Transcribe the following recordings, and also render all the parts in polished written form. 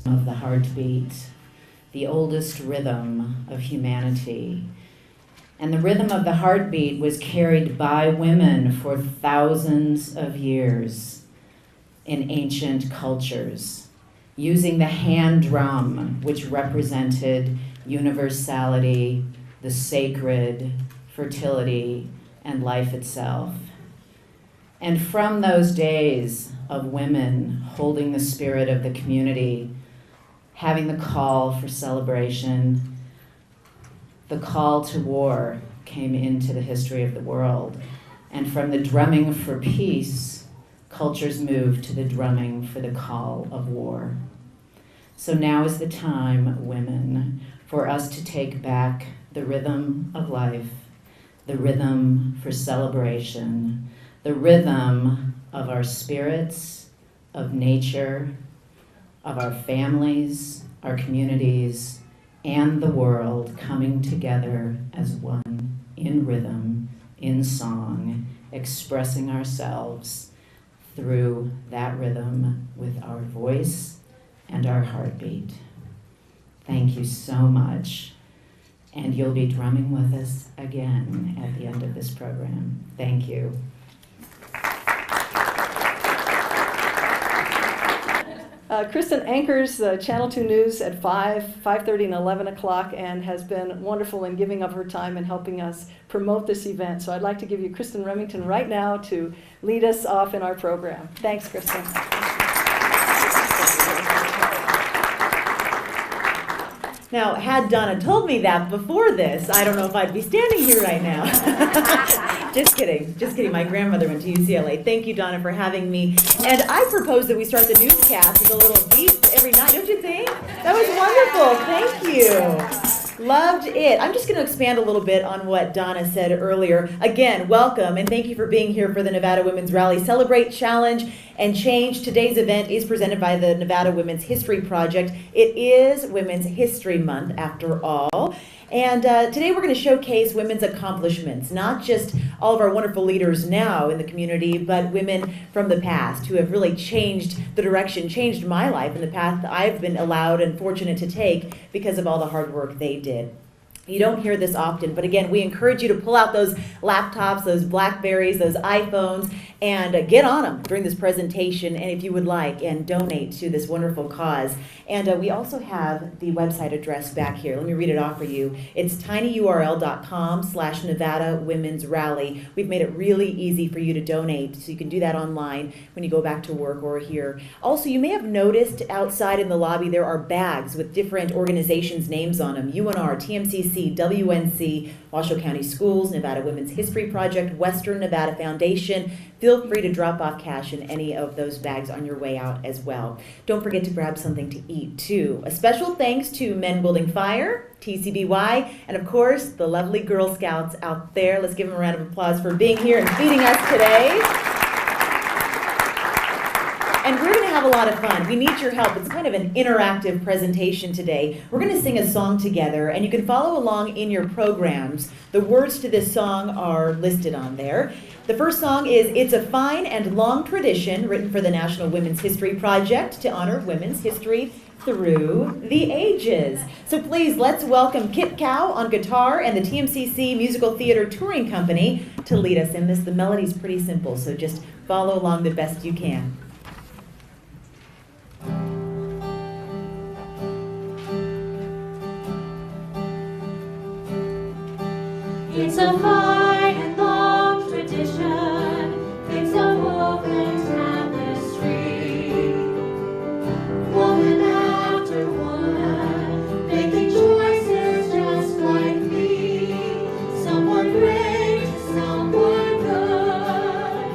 Of the heartbeat, the oldest rhythm of humanity. And the rhythm of the heartbeat was carried by women for thousands of years in ancient cultures, using the hand drum, which represented universality, the sacred, fertility, and life itself. And from those days of women holding the spirit of the community, having the call for celebration, the call to war came into the history of the world. And from the drumming for peace, cultures moved to the drumming for the call of war. So now is the time, women, for us to take back the rhythm of life, the rhythm for celebration, the rhythm of our spirits, of nature, of our families, our communities, and the world coming together as one in rhythm, in song, expressing ourselves through that rhythm with our voice and our heartbeat. Thank you so much. And you'll be drumming with us again at the end of this program. Thank you. Kristen anchors Channel 2 News at 5:30, and 11 o'clock, and has been wonderful in giving of her time and helping us promote this event. So I'd like to give you Kristen Remington right now to lead us off in our program. Thanks, Kristen. Now, had Donna told me that before this, I don't know if I'd be standing here right now. Just kidding. My grandmother went to UCLA. Thank you, Donna, for having me. And I propose that we start the newscast with a little beat every night, don't you think? That was wonderful. Thank you. Loved it. I'm just going to expand a little bit on what Donna said earlier. Again, welcome, and thank you for being here for the Nevada Women's Rally Celebrate, Challenge, and Change. Today's event is presented by the Nevada Women's History Project. It is Women's History Month, after all. And today we're going to showcase women's accomplishments, not just all of our wonderful leaders now in the community, but women from the past who have really changed the direction, changed my life and the path I've been allowed and fortunate to take because of all the hard work they did. You don't hear this often, but again, we encourage you to pull out those laptops, those Blackberries, those iPhones, and get on them during this presentation, and if you would like, and donate to this wonderful cause. And we also have the website address back here. Let me read it off for you. It's tinyurl.com/Nevada Women's Rally. We've made it really easy for you to donate, so you can do that online when you go back to work or here. Also, you may have noticed outside in the lobby there are bags with different organizations' names on them. UNR, TMCC, WNC, Washoe County Schools, Nevada Women's History Project, Western Nevada Foundation. Feel free to drop off cash in any of those bags on your way out as well. Don't forget to grab something to eat too. A special thanks to Men Building Fire, TCBY, and of course the lovely Girl Scouts out there. Let's give them a round of applause for being here and feeding us today. And we're going to have a lot of fun. We need your help. It's kind of an interactive presentation today. We're going to sing a song together, and you can follow along in your programs. The words to this song are listed on there. The first song is It's a Fine and Long Tradition, written for the National Women's History Project to honor women's history through the ages. So please, let's welcome Kit Cow on guitar and the TMCC Musical Theater Touring Company to lead us in this. The melody's pretty simple, so just follow along the best you can. It's a fine and long tradition, it's a woven tapestry, woman after woman, making choices just like me. Some were great, some were good,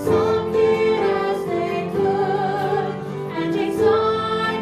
some did as they could, and take time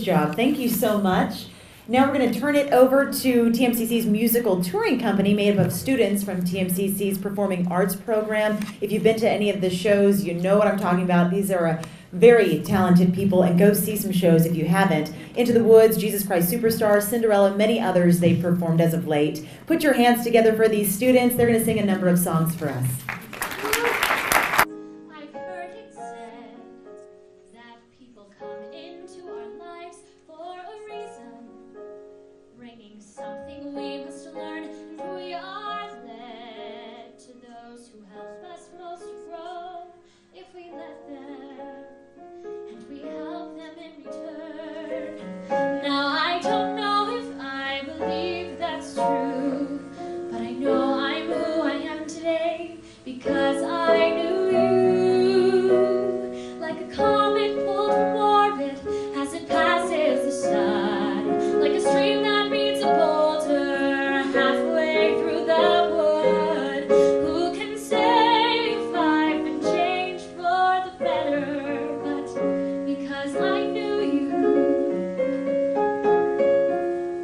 job. Thank you so much. Now we're going to turn it over to TMCC's musical touring company made up of students from TMCC's Performing Arts program. If you've been to any of the shows, you know what I'm talking about. These are very talented people, and go see some shows if you haven't. Into the Woods, Jesus Christ Superstar, Cinderella, many others they've performed as of late. Put your hands together for these students. They're going to sing a number of songs for us. I've heard it said that people come into our lives for a reason, bringing something we must learn, and we are led to those who help us most grow if we let them, and we help them in return. Now I don't know if I believe that's true, but I know I'm who I am today because I knew you. Like a comet pulled from orbit as it passes the sun, like a stream that meets a boulder halfway through the wood. Who can say if I've been changed for the better? But because I knew you,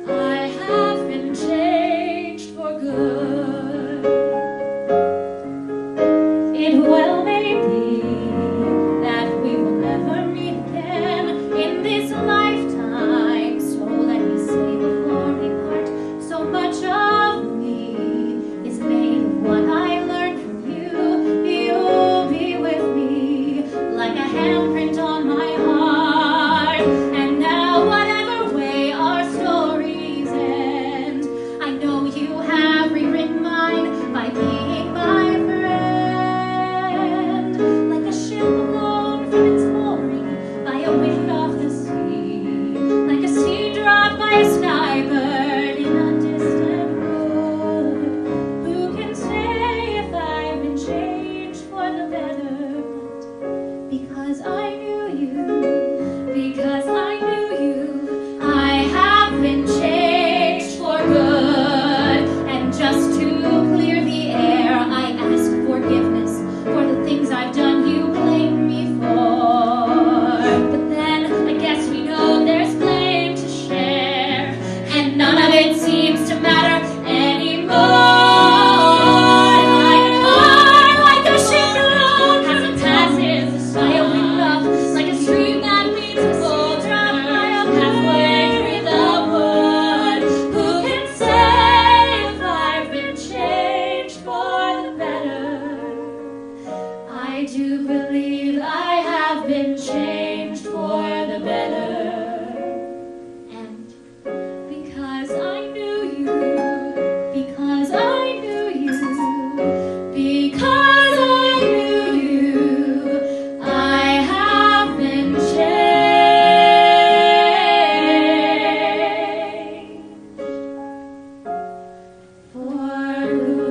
I have been changed for good. It well may be that we will never meet again in this lifetime, so let me say before we part, so much of me is made of what I learned from you. You'll be with me like a handprint on my heart, and now whatever way our stories end, I know you have rewritten mine by being my friend. Like a ship blown from its mooring by a wind off the sea, like a seed dropped by a sky bird in a distant wood. Who can say if I've been changed for the better? But because I knew you, because I knew you, I have been changed for good. And just to clear the air, I ask forgiveness for the things I've done you blame me for. But then I guess we know there's blame to share, and none of it seems to matter anymore. Like a car, like a ship alone as it passes by a wind off, like a stream that meets a boulder halfway through the wood. Who can say if I've been changed for the better? I do believe I have been changed for the better. And because I knew you, because I knew you, because I knew you, I have been changed for good.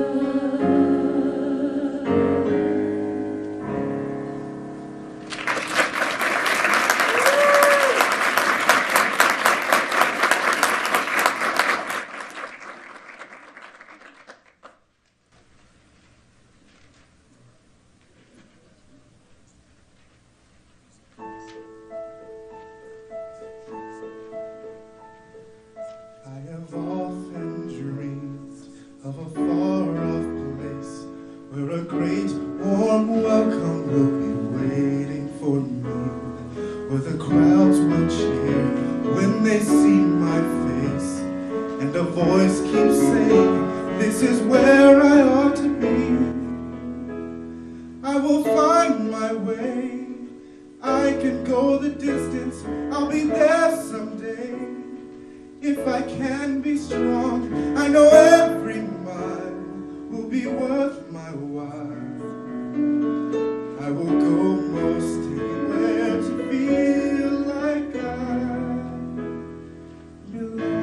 I have often dreamed of a far-off place where a great warm welcome will be waiting for me, where the crowds will cheer when they see my face, and a voice keeps saying, this is where I ought to be. I will find my way, I can go the distance, I'll be there someday. If I can be strong, I know every mile will be worth my while. I will go most anywhere to feel like I belong.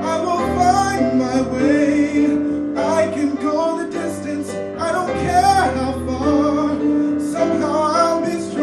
I will find my way, I can go the distance, I don't care how far. Somehow I'll be strong.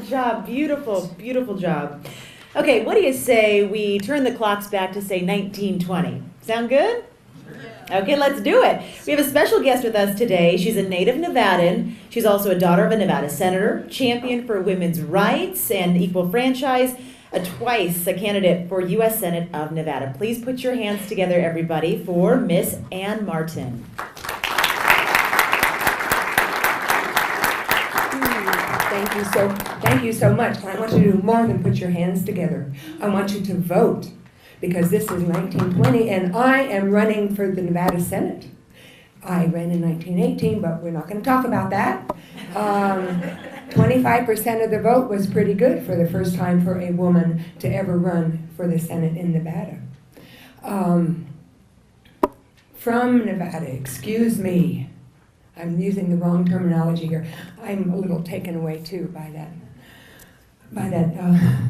job. Beautiful, beautiful job. Okay, what do you say we turn the clocks back to, say, 1920? Sound good? Okay, let's do it. We have a special guest with us today. She's a native Nevadan. She's also a daughter of a Nevada senator, champion for women's rights and equal franchise, twice a candidate for U.S. Senate of Nevada. Please put your hands together, everybody, for Miss Ann Martin. Thank you so much. I want you to do more than put your hands together. I want you to vote, because this is 1920 and I am running for the Nevada Senate. I ran in 1918, but we're not going to talk about that. 25% of the vote was pretty good for the first time for a woman to ever run for the Senate in Nevada. From Nevada, excuse me. I'm using the wrong terminology here. I'm a little taken away too by that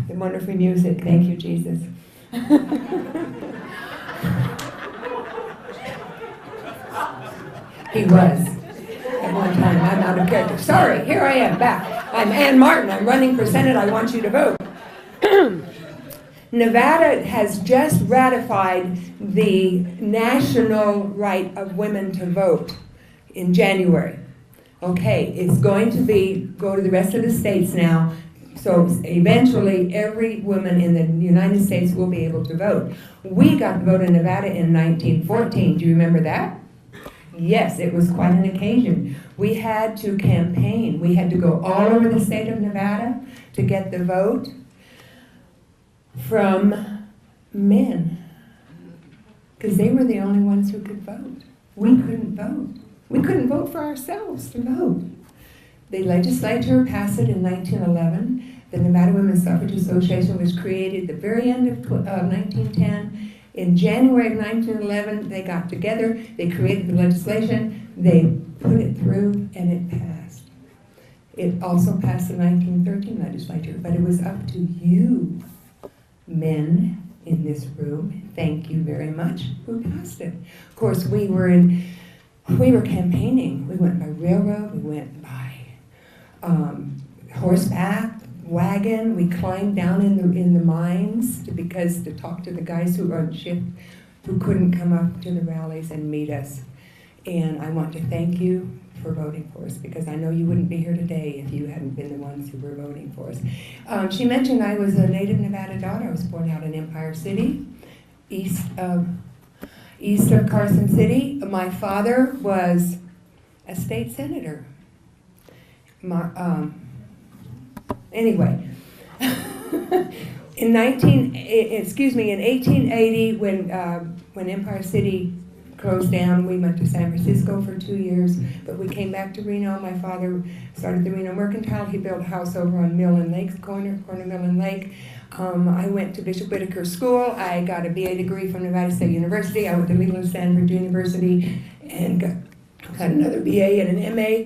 the wonderful music. Thank you, Jesus. He was at one time. I'm out of character. Sorry, here I am back. I'm Ann Martin. I'm running for Senate. I want you to vote. Nevada has just ratified the national right of women to vote in January. Okay, it's going to go to the rest of the states now. So eventually every woman in the United States will be able to vote. We got to vote in Nevada in 1914. Do you remember that? Yes, it was quite an occasion. We had to campaign. We had to go all over the state of Nevada to get the vote from men, because they were the only ones who could vote. We couldn't vote. We couldn't vote for ourselves to vote. The legislature passed it in 1911. The Nevada Women's Suffrage Association was created at the very end of 1910. In January of 1911, they got together, they created the legislation, they put it through, and it passed. It also passed the 1913 legislature, but it was up to you, men in this room, thank you very much, who passed it. Of course, we were campaigning. We went by railroad, we went by horseback, wagon. We climbed down in the mines to talk to the guys who were on shift who couldn't come up to the rallies and meet us. And I want to thank you for voting for us, because I know you wouldn't be here today if you hadn't been the ones who were voting for us. She mentioned I was a native Nevada daughter. I was born out in Empire City, east of Carson City. My father was a state senator. Anyway, in 1880, when Empire City closed down, we went to San Francisco for 2 years, but we came back to Reno. My father started the Reno Mercantile. He built a house over on Millen Lake, corner Millen Lake. I went to Bishop Whitaker School. I got a BA degree from Nevada State University. I went to Leland Stanford University and got another BA and an MA.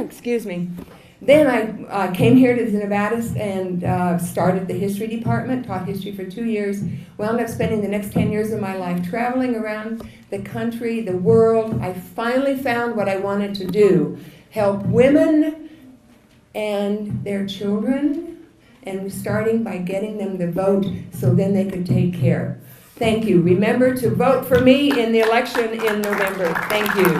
Excuse me. Then I came here to the Nevada and started the history department, taught history for 2 years, wound up spending the next 10 years of my life traveling around the country, the world. I finally found what I wanted to do, help women and their children, and starting by getting them to vote so then they could take care. Thank you. Remember to vote for me in the election in November. Thank you.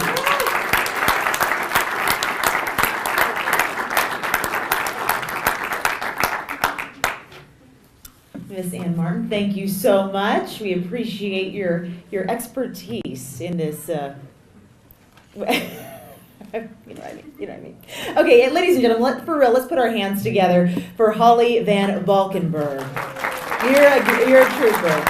Miss Ann Martin, thank you so much. We appreciate your expertise in this. You know what I mean. Okay, ladies and gentlemen, for real, let's put our hands together for Holly Van Valkenburg. You're a trooper.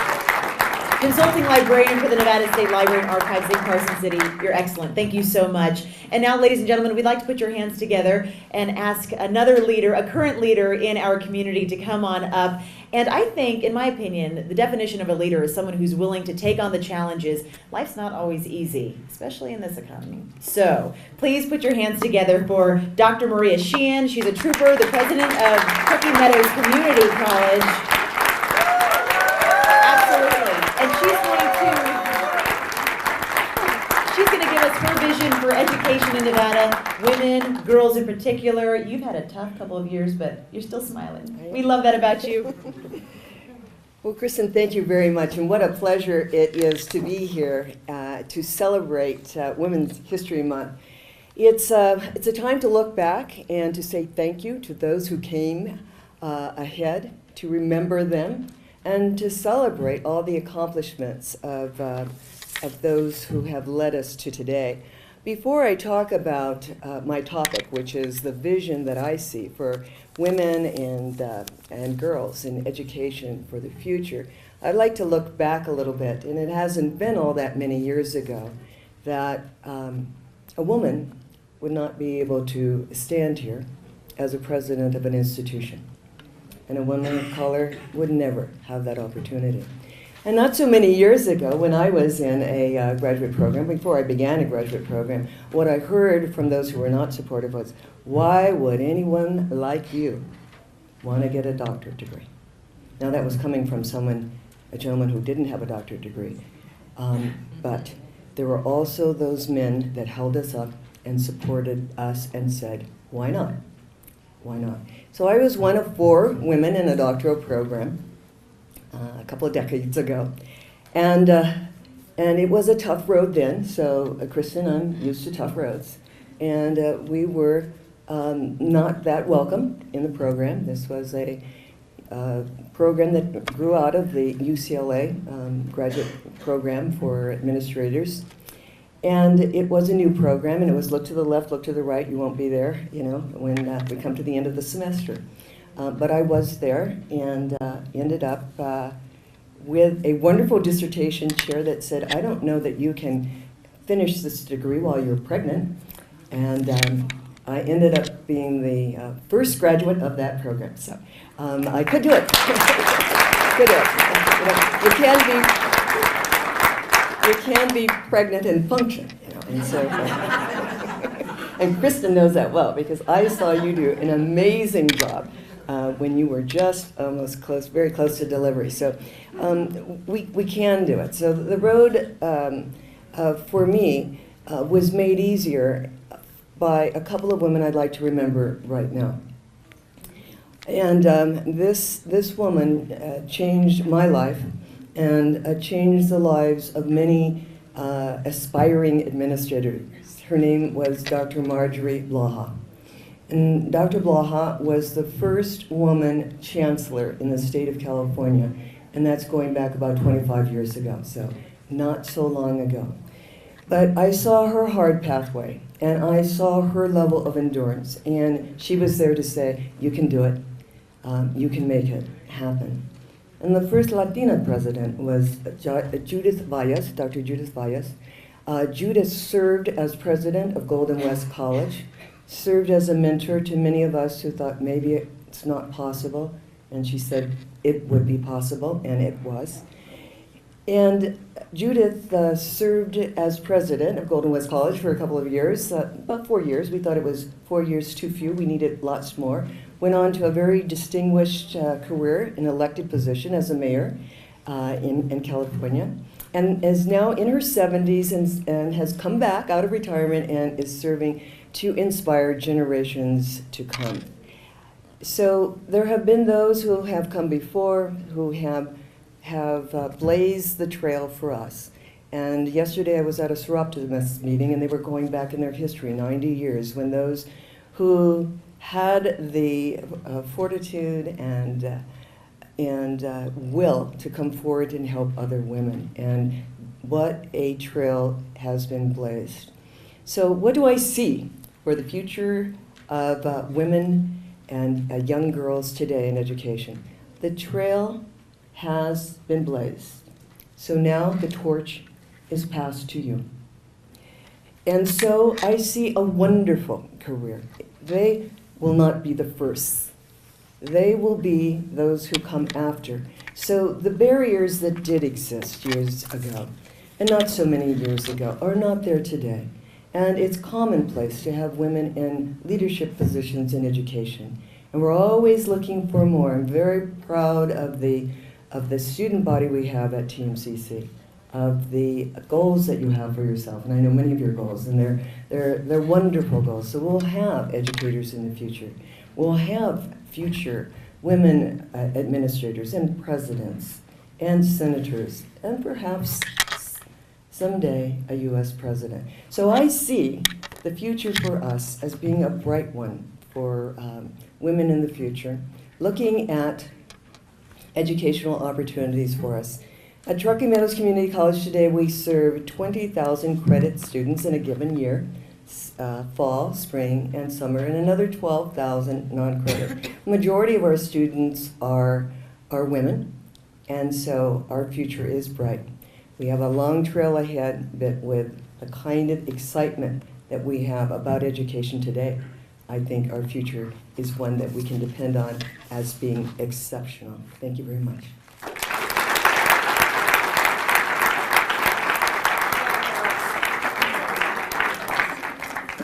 Consulting librarian for the Nevada State Library and Archives in Carson City. You're excellent. Thank you so much. And now, ladies and gentlemen, we'd like to put your hands together and ask another leader, a current leader in our community, to come on up. And I think, in my opinion, the definition of a leader is someone who's willing to take on the challenges. Life's not always easy, especially in this economy. So please put your hands together for Dr. Maria Sheehan. She's a trooper, the president of Cookie Meadows Community College. Absolutely. And she's going to give give us her vision for education in Nevada, women, girls in particular. You've had a tough couple of years, but you're still smiling. We love that about you. Well, Kristen, thank you very much, and what a pleasure it is to be here to celebrate Women's History Month. It's a time to look back and to say thank you to those who came ahead, to remember them, and to celebrate all the accomplishments of those who have led us to today. Before I talk about my topic, which is the vision that I see for women and girls in education for the future, I'd like to look back a little bit. And it hasn't been all that many years ago that a woman would not be able to stand here as a president of an institution. And a woman of color would never have that opportunity. And not so many years ago, when I was in a graduate program, before I began a graduate program, what I heard from those who were not supportive was, why would anyone like you want to get a doctorate degree? Now that was coming from a gentleman who didn't have a doctorate degree. But there were also those men that held us up and supported us and said, why not? Why not? So I was one of 4 women in a doctoral program a couple of decades ago. And it was a tough road then, so Kristen, I'm used to tough roads. And we were not that welcome in the program. This was a program that grew out of the UCLA graduate program for administrators. And it was a new program, and it was look to the left, look to the right, you won't be there, when we come to the end of the semester. But I was there and ended up with a wonderful dissertation chair that said, I don't know that you can finish this degree while you're pregnant. And I ended up being the first graduate of that program. So I could do it. Could do it. You can be pregnant and function, and so. And Kristen knows that well, because I saw you do an amazing job when you were just almost very close to delivery. So we can do it. So the road for me was made easier by a couple of women I'd like to remember right now. And this woman changed my life and changed the lives of many aspiring administrators. Her name was Dr. Marjorie Blaha. And Dr. Blaha was the first woman chancellor in the state of California, and that's going back about 25 years ago, so not so long ago. But I saw her hard pathway, and I saw her level of endurance, and she was there to say, you can do it, you can make it happen. And the first Latina president was Judith Valles, Dr. Judith Valles. Judith served as president of Golden West College, served as a mentor to many of us who thought maybe it's not possible, and she said it would be possible, and it was. And Judith served as president of Golden West College for a couple of years, about 4 years. We thought it was 4 years too few. We needed lots more. Went on to a very distinguished career in elected position as a mayor in California, and is now in her 70s and has come back out of retirement and is serving to inspire generations to come. So there have been those who have come before, who have blazed the trail for us. And yesterday I was at a Seroptimus meeting, and they were going back in their history, 90 years, when those who had the fortitude and will to come forward and help other women. And what a trail has been blazed. So what do I see for the future of women and young girls today in education? The trail has been blazed. So now the torch is passed to you. And so I see a wonderful career. They will not be the first. They will be those who come after. So the barriers that did exist years ago, and not so many years ago, are not there today. And it's commonplace to have women in leadership positions in education. And we're always looking for more. I'm very proud of the student body we have at TMCC. of the goals that you have for yourself. And I know many of your goals, and they're wonderful goals. So we'll have educators in the future. We'll have future women administrators and presidents and senators and perhaps someday a U.S. president. So I see the future for us as being a bright one for women in the future, looking at educational opportunities for us. At Truckee Meadows Community College today, we serve 20,000 credit students in a given year, fall, spring, and summer, and another 12,000 non-credit. The majority of our students are women, and so our future is bright. We have a long trail ahead, but with the kind of excitement that we have about education today, I think our future is one that we can depend on as being exceptional. Thank you very much.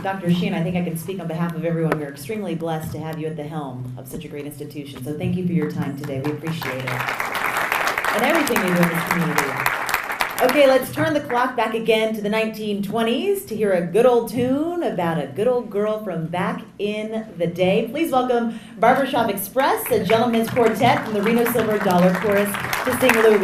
Dr. Sheehan, I think I can speak on behalf of everyone. We're extremely blessed to have you at the helm of such a great institution. So thank you for your time today. We appreciate it. And everything you do in this community. Okay, let's turn the clock back again to the 1920s to hear a good old tune about a good old girl from back in the day. Please welcome Barbershop Express, a gentleman's quartet from the Reno Silver Dollar Chorus, to sing Lulu.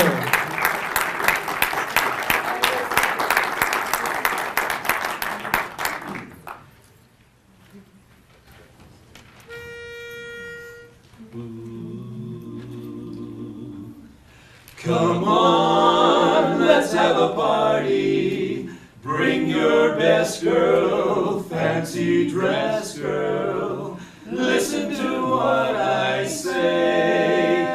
Come on, let's have a party. Bring your best girl, fancy dress girl. Listen to what I say.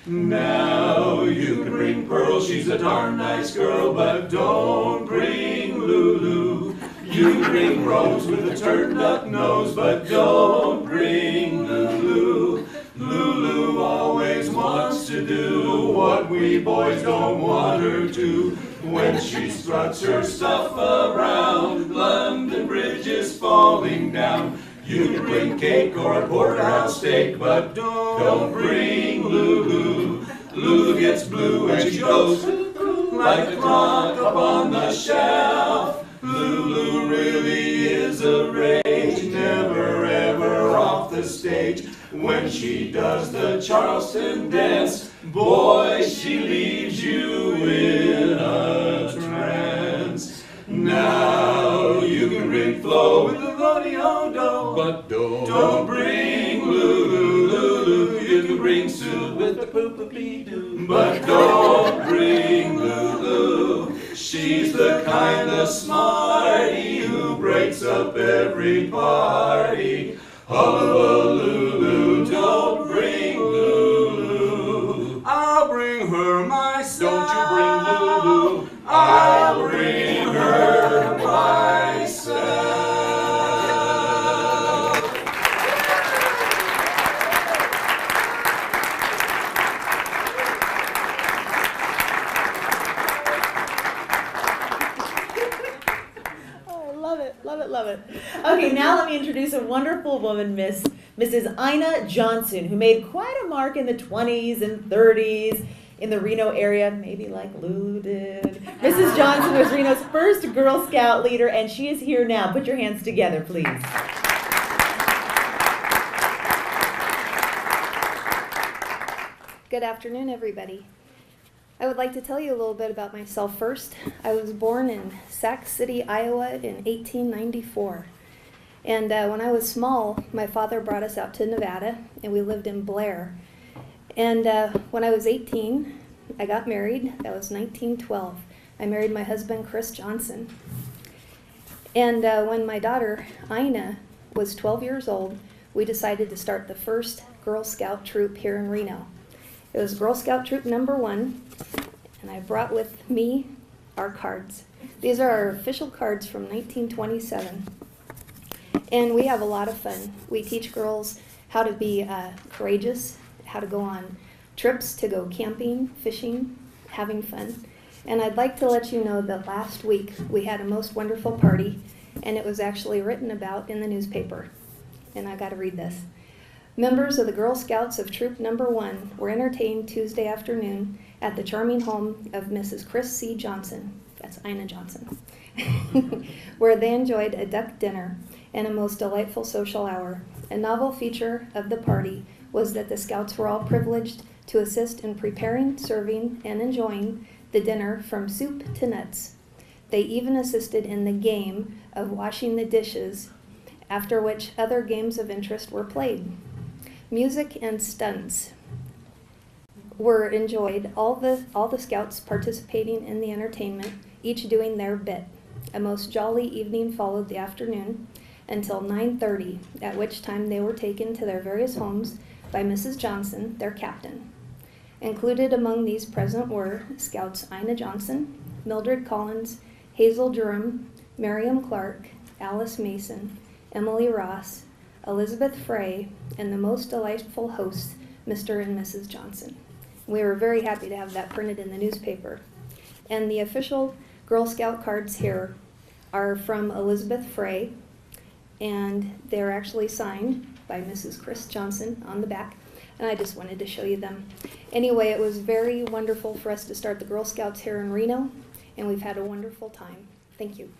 Now you can bring Pearl, she's a darn nice girl, but don't bring Lulu. You can bring Rose with a turned up nose, but don't bring Lulu. Lulu always wants to do what we boys don't want her to. When she struts her stuff around, London Bridge is falling down. You can bring cake or a porterhouse steak, but don't bring Lulu. Lulu gets blue and she goes like the clock up on the shelf. Lulu really is a rage, never ever off the stage. When she does the Charleston dance, boy, she leaves you in a trance. Now you can bring Flo with the rodeo-do, but don't bring Lulu. Lulu, you can bring Sue with the poop-a-pee-doo, but don't bring Lulu. She's the kind of smarty who breaks up every party. Hullabaloo, don't bring Lulu. I'll bring her myself. Don't you bring Lulu. I'll bring her myself. Love it. Okay, now let me introduce a wonderful woman, Mrs. Ina Johnson, who made quite a mark in the 20s and 30s in the Reno area, maybe like Lulu did. Mrs. Johnson was Reno's first Girl Scout leader, and she is here now. Put your hands together, please. Good afternoon, everybody. I would like to tell you a little bit about myself first. I was born in Sac City, Iowa in 1894. And when I was small, my father brought us out to Nevada, and we lived in Blair. And when I was 18, I got married. That was 1912. I married my husband, Chris Johnson. And when my daughter, Ina, was 12 years old, we decided to start the first Girl Scout troop here in Reno. It was Girl Scout Troop number 1, and I brought with me our cards. These are our official cards from 1927, and we have a lot of fun. We teach girls how to be courageous, how to go on trips, to go camping, fishing, having fun. And I'd like to let you know that last week we had a most wonderful party, and it was actually written about in the newspaper. And I got to read this. Members of the Girl Scouts of Troop Number 1 were entertained Tuesday afternoon at the charming home of Mrs. Chris C. Johnson, that's Ina Johnson, where they enjoyed a duck dinner and a most delightful social hour. A novel feature of the party was that the Scouts were all privileged to assist in preparing, serving, and enjoying the dinner from soup to nuts. They even assisted in the game of washing the dishes, after which other games of interest were played. Music and stunts were enjoyed, all the Scouts participating in the entertainment, each doing their bit. A most jolly evening followed the afternoon until 9:30, at which time they were taken to their various homes by Mrs. Johnson, their captain. Included among these present were Scouts Ina Johnson, Mildred Collins, Hazel Durham, Miriam Clark, Alice Mason, Emily Ross, Elizabeth Frey, and the most delightful hosts, Mr. and Mrs. Johnson. We were very happy to have that printed in the newspaper. And the official Girl Scout cards here are from Elizabeth Frey, and they're actually signed by Mrs. Chris Johnson on the back, and I just wanted to show you them. Anyway, it was very wonderful for us to start the Girl Scouts here in Reno, and we've had a wonderful time. Thank you.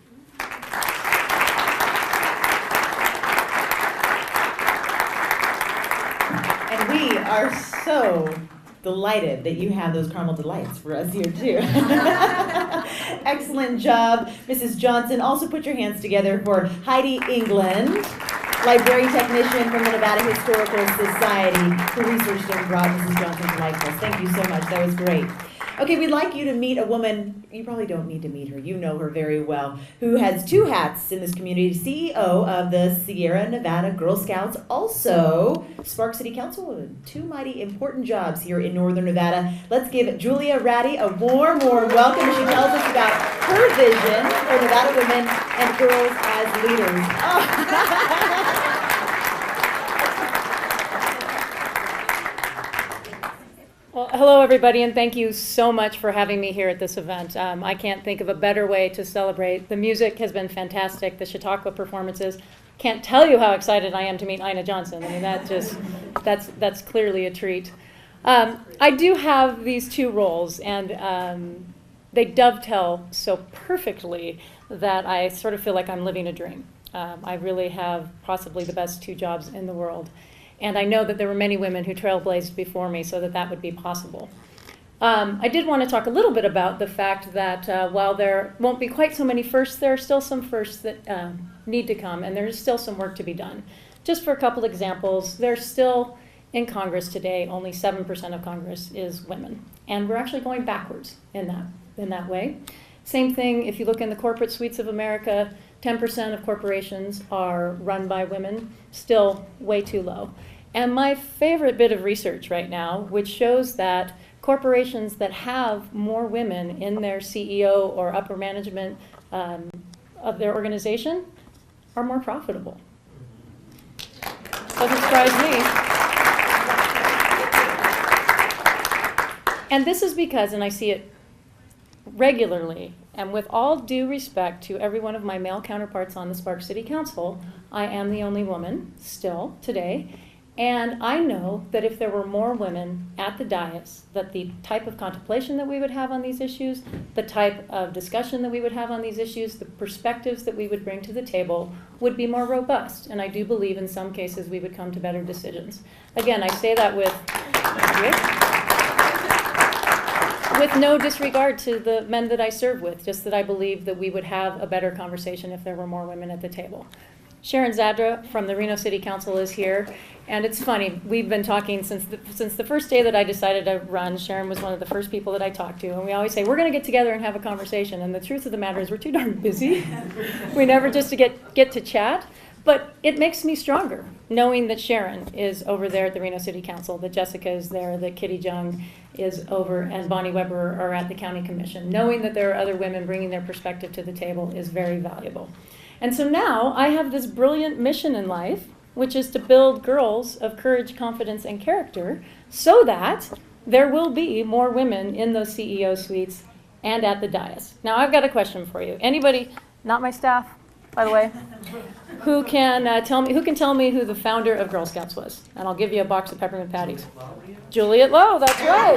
And we are so delighted that you have those caramel delights for us here too. Excellent job, Mrs. Johnson. Also put your hands together for Heidi England, library technician from the Nevada Historical Society, who researched and brought Mrs. Johnson to life for us. Thank you so much. That was great. Okay, we'd like you to meet a woman, you probably don't need to meet her, you know her very well, who has two hats in this community, CEO of the Sierra Nevada Girl Scouts, also Spark City Councilwoman. Two mighty important jobs here in Northern Nevada. Let's give Julia Ratty a warm welcome. She tells us about her vision for Nevada women and girls as leaders. Oh. Well, hello everybody, and thank you so much for having me here at this event. I can't think of a better way to celebrate. The music has been fantastic, the Chautauqua performances. Can't tell you how excited I am to meet Ina Johnson. I mean, that's clearly a treat. I do have these two roles, and they dovetail so perfectly that I sort of feel like I'm living a dream. I really have possibly the best two jobs in the world. And I know that there were many women who trailblazed before me so that that would be possible. I did want to talk a little bit about the fact that while there won't be quite so many firsts, there are still some firsts that need to come, and there's still some work to be done. Just for a couple examples, there's still in Congress today, only 7% of Congress is women. And we're actually going backwards in that way. Same thing if you look in the corporate suites of America, 10% of corporations are run by women, still way too low. And my favorite bit of research right now, which shows that corporations that have more women in their CEO or upper management of their organization are more profitable. Doesn't surprise me. And this is because, and I see it regularly, and with all due respect to every one of my male counterparts on the Spark City Council, I am the only woman still today. And I know that if there were more women at the dais, that the type of contemplation that we would have on these issues, the type of discussion that we would have on these issues, the perspectives that we would bring to the table would be more robust. And I do believe in some cases we would come to better decisions. Again, I say that with no disregard to the men that I serve with, just that I believe that we would have a better conversation if there were more women at the table. Sharon Zadra from the Reno City Council is here, and it's funny, we've been talking since the first day that I decided to run. Sharon was one of the first people that I talked to, and we always say, we're going to get together and have a conversation, and the truth of the matter is we're too darn busy. We never just get to chat, but it makes me stronger, knowing that Sharon is over there at the Reno City Council, that Jessica is there, that Kitty Jung is over, and Bonnie Weber are at the County Commission. Knowing that there are other women bringing their perspective to the table is very valuable. And so now I have this brilliant mission in life, which is to build girls of courage, confidence, and character so that there will be more women in those CEO suites and at the dais. Now I've got a question for you. Anybody, not my staff, by the way, who can tell me who the founder of Girl Scouts was? And I'll give you a box of peppermint patties. Juliet Lowe, that's right.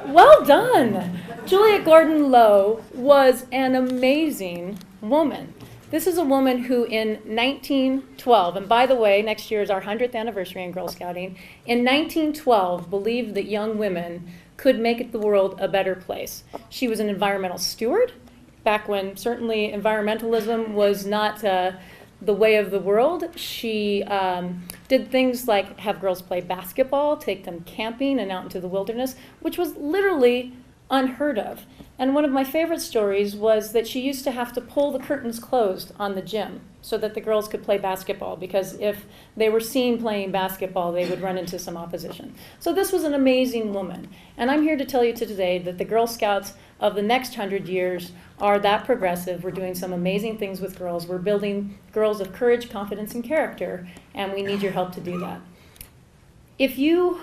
Well done. Juliet Gordon Lowe was an amazing woman. This is a woman who in 1912, and by the way, next year is our 100th anniversary in Girl Scouting, in 1912 believed that young women could make the world a better place. She was an environmental steward, back when certainly environmentalism was not the way of the world. She did things like have girls play basketball, take them camping and out into the wilderness, which was literally unheard of. And one of my favorite stories was that she used to have to pull the curtains closed on the gym so that the girls could play basketball, because if they were seen playing basketball, they would run into some opposition. So this was an amazing woman. And I'm here to tell you today that the Girl Scouts of the next 100 years are that progressive. We're doing some amazing things with girls. We're building girls of courage, confidence, and character, and we need your help to do that. If you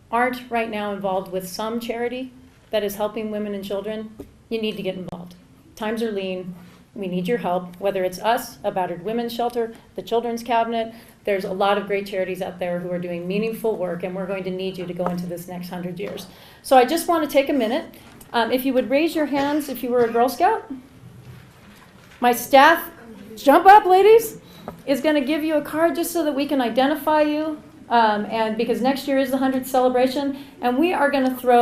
aren't right now involved with some charity that is helping women and children, you need to get involved. Times are lean. We need your help, whether it's us, a battered women's shelter, the Children's Cabinet. There's a lot of great charities out there who are doing meaningful work, and we're going to need you to go into this next 100 years. So I just want to take a minute. If you would raise your hands if you were a Girl Scout. My staff, jump up, ladies, is going to give you a card just so that we can identify you, and because next year is the 100th celebration, and we are going to throw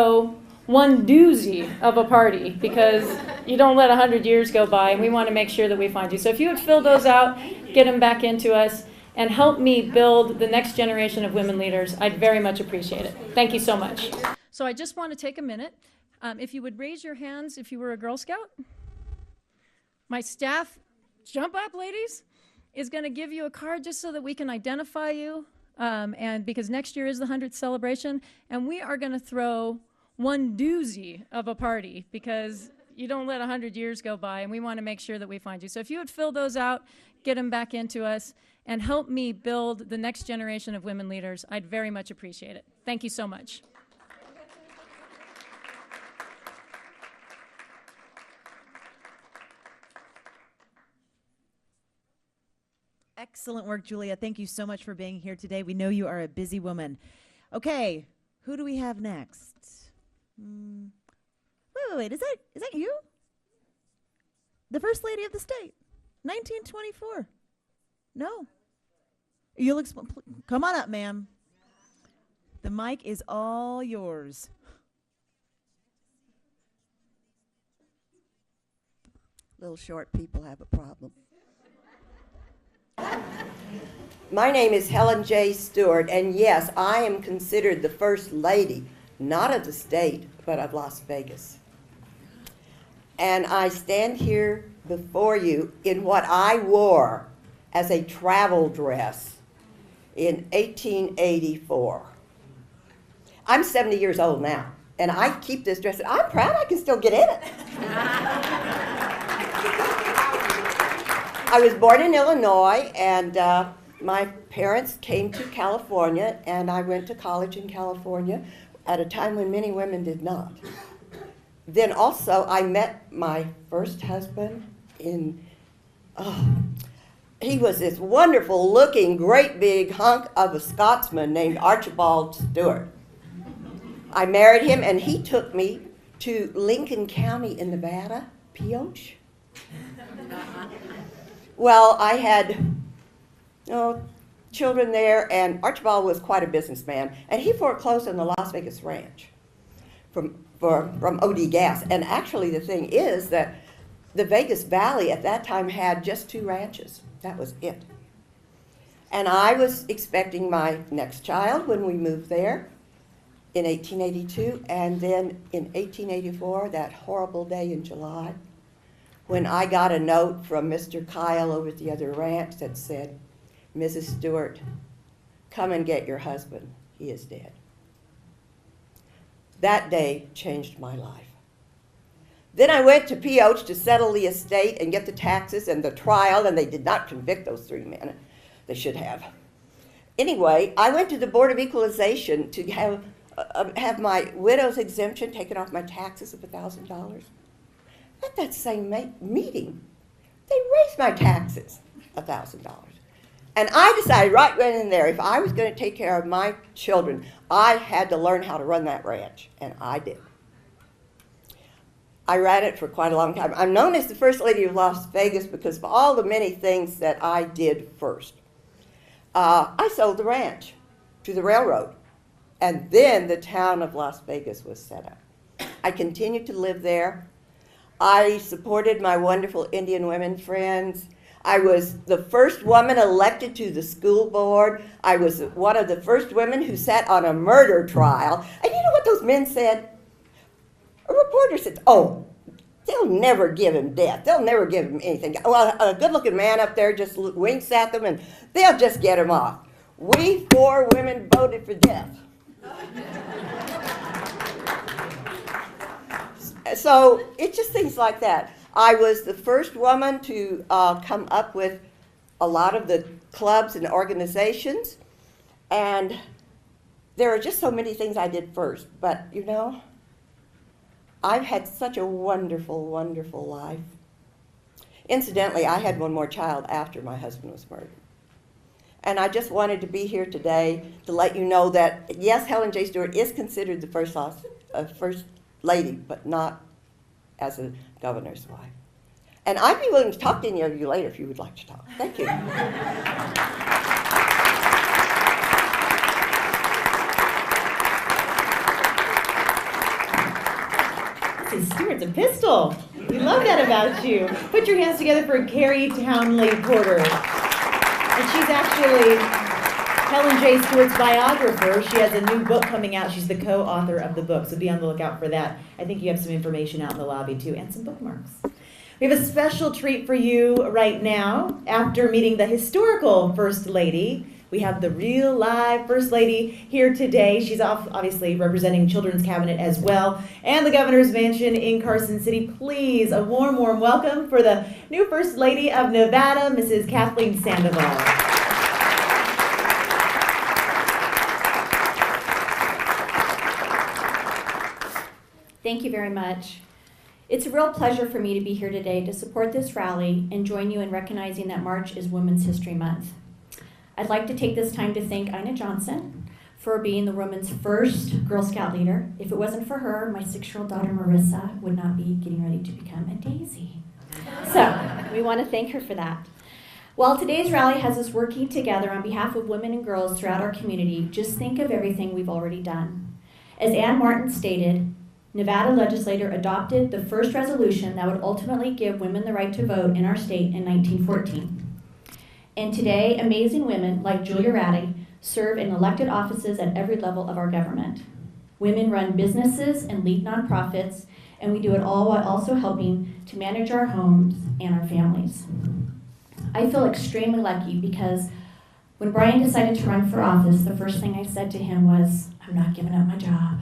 one doozy of a party, because you don't let 100 years go by, and we want to make sure that we find you. So if you would fill those out, get them back into us, and help me build the next generation of women leaders, I'd very much appreciate it. Thank you so much. So I just want to take a minute. If you would raise your hands if you were a Girl Scout. My staff, jump up, ladies, is going to give you a card just so that we can identify you, and because next year is the 100th celebration, and we are going to throw one doozy of a party, because you don't let 100 years go by, and we want to make sure that we find you. So if you would fill those out, get them back into us, and help me build the next generation of women leaders, I'd very much appreciate it. Thank you so much. Excellent work, Julia. Thank you so much for being here today. We know you are a busy woman. Okay, who do we have next? Wait, is that you? The First Lady of the State, 1924. No. You'll come on up, ma'am. The mic is all yours. Little short people have a problem. My name is Helen J. Stewart, and yes, I am considered the First Lady, not of the state, but of Las Vegas. And I stand here before you in what I wore as a travel dress in 1884. I'm 70 years old now, and I keep this dress. I'm proud I can still get in it. I was born in Illinois, and my parents came to California, and I went to college in California at a time when many women did not. Then also, I met my first husband he was this wonderful looking, great big hunk of a Scotsman named Archibald Stewart. I married him, and he took me to Lincoln County in Nevada, Pioche. Well, I had children there, and Archibald was quite a businessman, and he foreclosed on the Las Vegas ranch from OD Gas. And actually, the thing is that the Vegas Valley at that time had just 2 ranches. That was it. And I was expecting my next child when we moved there in 1882, and then in 1884, that horrible day in July, when I got a note from Mr. Kyle over at the other ranch that said, "Mrs. Stewart, come and get your husband. He is dead." That day changed my life. Then I went to Pioche to settle the estate and get the taxes and the trial, and they did not convict those 3 men. They should have. Anyway, I went to the Board of Equalization to have have my widow's exemption taken off my taxes of $1,000. At that same meeting, they raised my taxes $1,000. And I decided right then and there, if I was going to take care of my children, I had to learn how to run that ranch, and I did. I ran it for quite a long time. I'm known as the First Lady of Las Vegas because of all the many things that I did first. I sold the ranch to the railroad, and then the town of Las Vegas was set up. I continued to live there. I supported my wonderful Indian women friends. I was the first woman elected to the school board. I was one of the first women who sat on a murder trial. And you know what those men said? A reporter said, oh, they'll never give him death. They'll never give him anything. Well, a good-looking man up there just winks at them, and they'll just get him off. We 4 women voted for death. So it's just things like that. I was the first woman to come up with a lot of the clubs and organizations, and there are just so many things I did first. But, you know, I've had such a wonderful, wonderful life. Incidentally, I had one more child after my husband was murdered. And I just wanted to be here today to let you know that, yes, Helen J. Stewart is considered the first lady, but not as a governor's wife. And I'd be willing to talk to any of you later if you would like to talk. Thank you. Stewart's a pistol. We love that about you. Put your hands together for Carrie Townley Porter. And she's actually Helen J. Stewart's biographer. She has a new book coming out. She's the co-author of the book, so be on the lookout for that. I think you have some information out in the lobby, too, and some bookmarks. We have a special treat for you right now. After meeting the historical First Lady, we have the real live First Lady here today. She's obviously representing Children's Cabinet as well, and the Governor's Mansion in Carson City. Please, a warm, warm welcome for the new First Lady of Nevada, Mrs. Kathleen Sandoval. Thank you very much. It's a real pleasure for me to be here today to support this rally and join you in recognizing that March is Women's History Month. I'd like to take this time to thank Ina Johnson for being the woman's first Girl Scout leader. If it wasn't for her, my 6-year-old daughter Marissa would not be getting ready to become a daisy. So we want to thank her for that. While today's rally has us working together on behalf of women and girls throughout our community, just think of everything we've already done. As Ann Martin stated, Nevada legislature adopted the first resolution that would ultimately give women the right to vote in our state in 1914. And today, amazing women like Julia Ratty serve in elected offices at every level of our government. Women run businesses and lead nonprofits, and we do it all while also helping to manage our homes and our families. I feel extremely lucky because when Brian decided to run for office, the first thing I said to him was, I'm not giving up my job.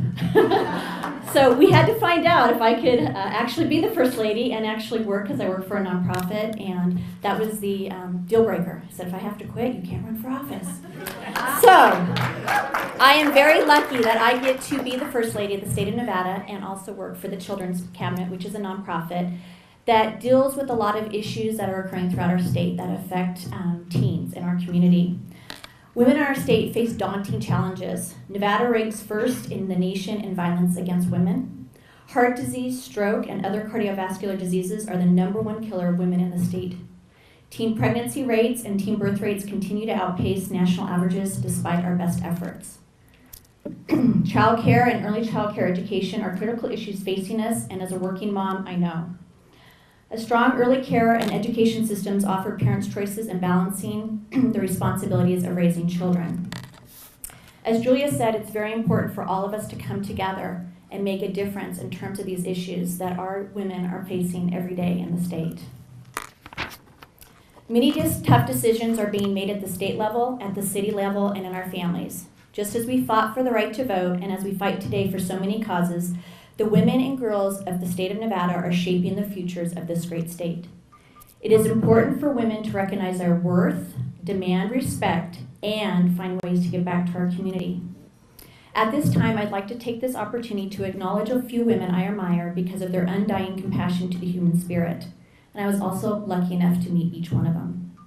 So we had to find out if I could actually be the First Lady and actually work, because I work for a nonprofit, and that was the deal breaker. I said, if I have to quit, you can't run for office. So I am very lucky that I get to be the First Lady of the state of Nevada and also work for the Children's Cabinet, which is a nonprofit that deals with a lot of issues that are occurring throughout our state that affect teens in our community. Women in our state face daunting challenges. Nevada ranks first in the nation in violence against women. Heart disease, stroke, and other cardiovascular diseases are the #1 killer of women in the state. Teen pregnancy rates and teen birth rates continue to outpace national averages despite our best efforts. Child care and early child care education are critical issues facing us, and as a working mom, I know. A strong early care and education systems offer parents choices in balancing the responsibilities of raising children. As Julia said, it's very important for all of us to come together and make a difference in terms of these issues that our women are facing every day in the state. Many tough decisions are being made at the state level, at the city level, and in our families. Just as we fought for the right to vote, and as we fight today for so many causes, the women and girls of the state of Nevada are shaping the futures of this great state. It is important for women to recognize their worth, demand respect, and find ways to give back to our community. At this time, I'd like to take this opportunity to acknowledge a few women I admire because of their undying compassion to the human spirit. And I was also lucky enough to meet each one of them.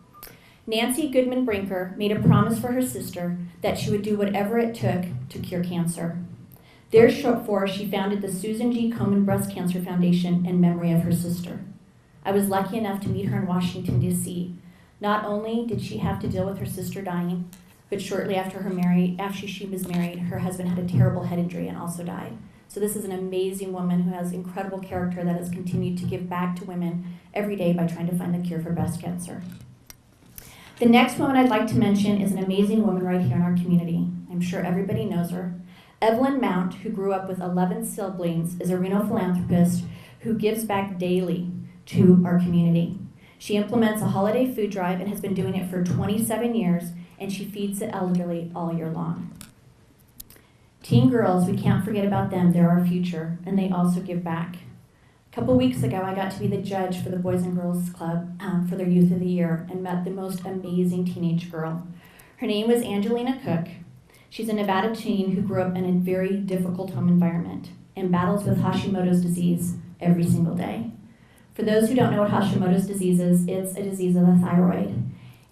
Nancy Goodman Brinker made a promise for her sister that she would do whatever it took to cure cancer. Therefore, she founded the Susan G. Komen Breast Cancer Foundation in memory of her sister. I was lucky enough to meet her in Washington, D.C. Not only did she have to deal with her sister dying, but shortly after she was married, her husband had a terrible head injury and also died. So this is an amazing woman who has incredible character that has continued to give back to women every day by trying to find the cure for breast cancer. The next woman I'd like to mention is an amazing woman right here in our community. I'm sure everybody knows her. Evelyn Mount, who grew up with 11 siblings, is a Reno philanthropist who gives back daily to our community. She implements a holiday food drive and has been doing it for 27 years, and she feeds the elderly all year long. Teen girls, we can't forget about them. They're our future, and they also give back. A couple weeks ago, I got to be the judge for the Boys and Girls Club for their Youth of the Year and met the most amazing teenage girl. Her name was Angelina Cook. She's a Nevada teen who grew up in a very difficult home environment and battles with Hashimoto's disease every single day. For those who don't know what Hashimoto's disease is, it's a disease of the thyroid.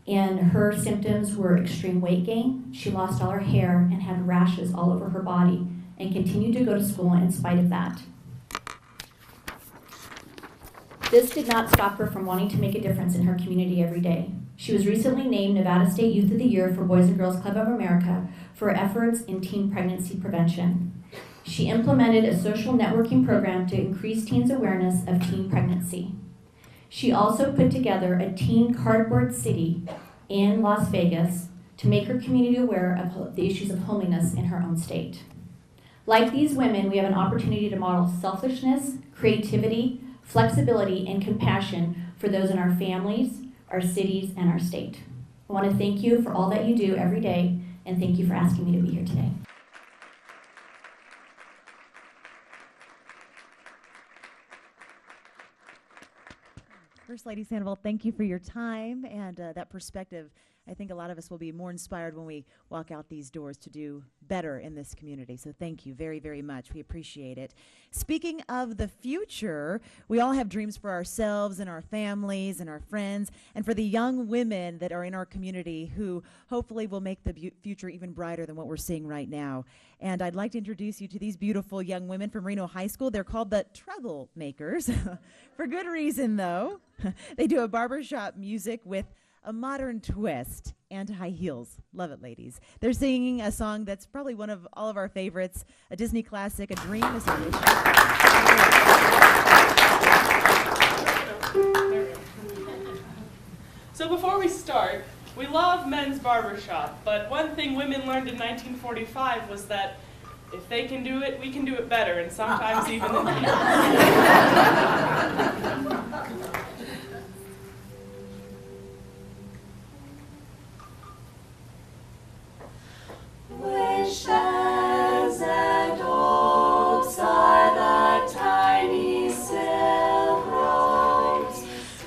And her symptoms were extreme weight gain. She lost all her hair and had rashes all over her body and continued to go to school in spite of that. This did not stop her from wanting to make a difference in her community every day. She was recently named Nevada State Youth of the Year for Boys and Girls Club of America for efforts in teen pregnancy prevention. She implemented a social networking program to increase teens' awareness of teen pregnancy. She also put together a teen cardboard city in Las Vegas to make her community aware of the issues of homelessness in her own state. Like these women, we have an opportunity to model selflessness, creativity, flexibility, and compassion for those in our families, our cities, and our state. I want to thank you for all that you do every day, and thank you for asking me to be here today. First Lady Sandoval, thank you for your time and that perspective. I think a lot of us will be more inspired when we walk out these doors to do better in this community. So thank you very, very much. We appreciate it. Speaking of the future, we all have dreams for ourselves and our families and our friends and for the young women that are in our community who hopefully will make the future even brighter than what we're seeing right now. And I'd like to introduce you to these beautiful young women from Reno High School. They're called the Troublemakers. For good reason, though. They do a barbershop music with a modern twist and high heels. Love it, ladies. They're singing a song that's probably one of all of our favorites, a Disney classic, A Dream is a Wish. So before we start, we love men's barbershop, but one thing women learned in 1945 was that if they can do it, we can do it better, and sometimes even the men. Wishes and hopes are the tiny silk ropes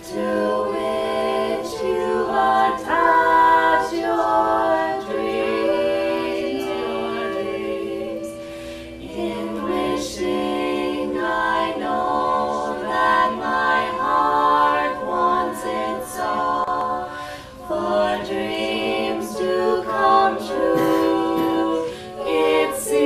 to which you attach your dreams. In wishing, I know that my heart wants it so, for dreams to come true. It seems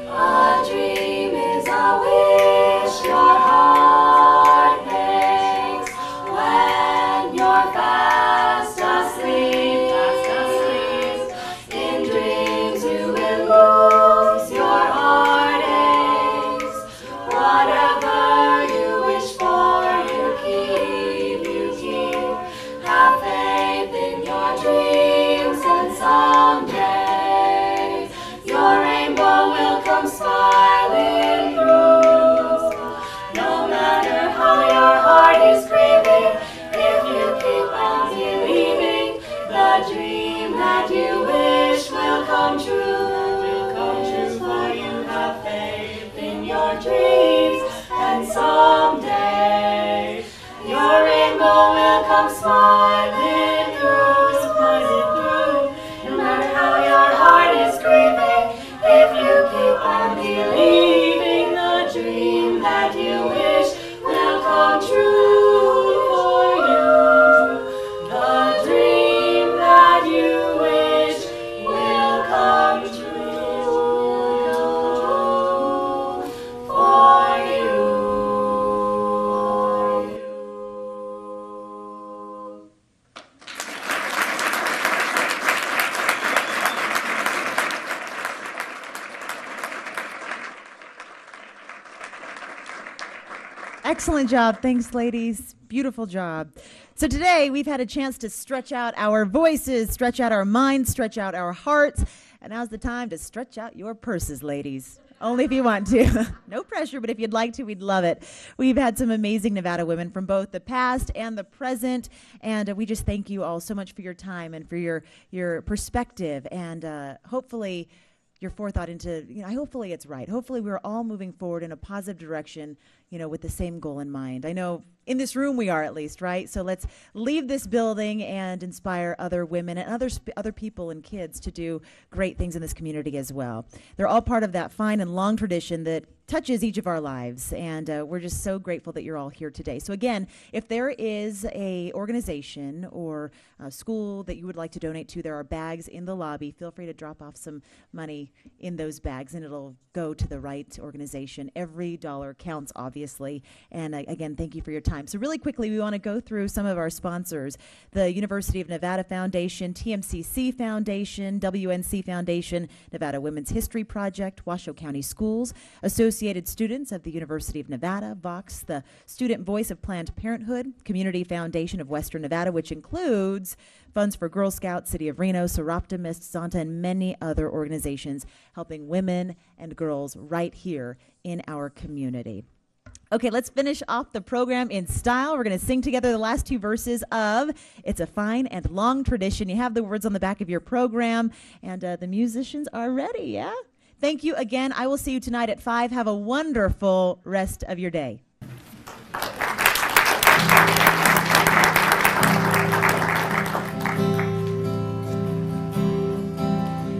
a dream is a wish your heart makes when you're fast asleep. In dreams you will lose your heartaches. Whatever you wish for, you keep. Have faith in your dreams, and someday your rainbow will come smiling through. No matter how your heart is grieving, if you keep on believing, the dream that you wish will come true. For you have faith in your dreams, and someday your rainbow will come smiling through. Excellent job. Thanks, ladies. Beautiful job. So today we've had a chance to stretch out our voices, stretch out our minds, stretch out our hearts. And now's the time to stretch out your purses, ladies. Only if you want to. No pressure, but if you'd like to, we'd love it. We've had some amazing Nevada women from both the past and the present, and we just thank you all so much for your time and for your perspective, and hopefully your forethought into, hopefully it's right. Hopefully we're all moving forward in a positive direction, with the same goal in mind. I know in this room we are, at least, right? So let's leave this building and inspire other women and other people and kids to do great things in this community as well. They're all part of that fine and long tradition that touches each of our lives, and we're just so grateful that you're all here today. So again, if there is a organization or a school that you would like to donate to, there are bags in the lobby. Feel free to drop off some money in those bags, and it'll go to the right organization. Every dollar counts, obviously. And again, thank you for your time. So really quickly, we want to go through some of our sponsors: the University of Nevada Foundation, TMCC Foundation, WNC Foundation, Nevada Women's History Project, Washoe County Schools, Associated Students of the University of Nevada, Vox, the Student Voice of Planned Parenthood, Community Foundation of Western Nevada, which includes funds for Girl Scouts, City of Reno, Soroptimist, Zonta, and many other organizations helping women and girls right here in our community. Okay, let's finish off the program in style. We're going to sing together the last two verses of It's a Fine and Long Tradition. You have the words on the back of your program, and the musicians are ready, yeah? Thank you again. I will see you tonight at 5. Have a wonderful rest of your day.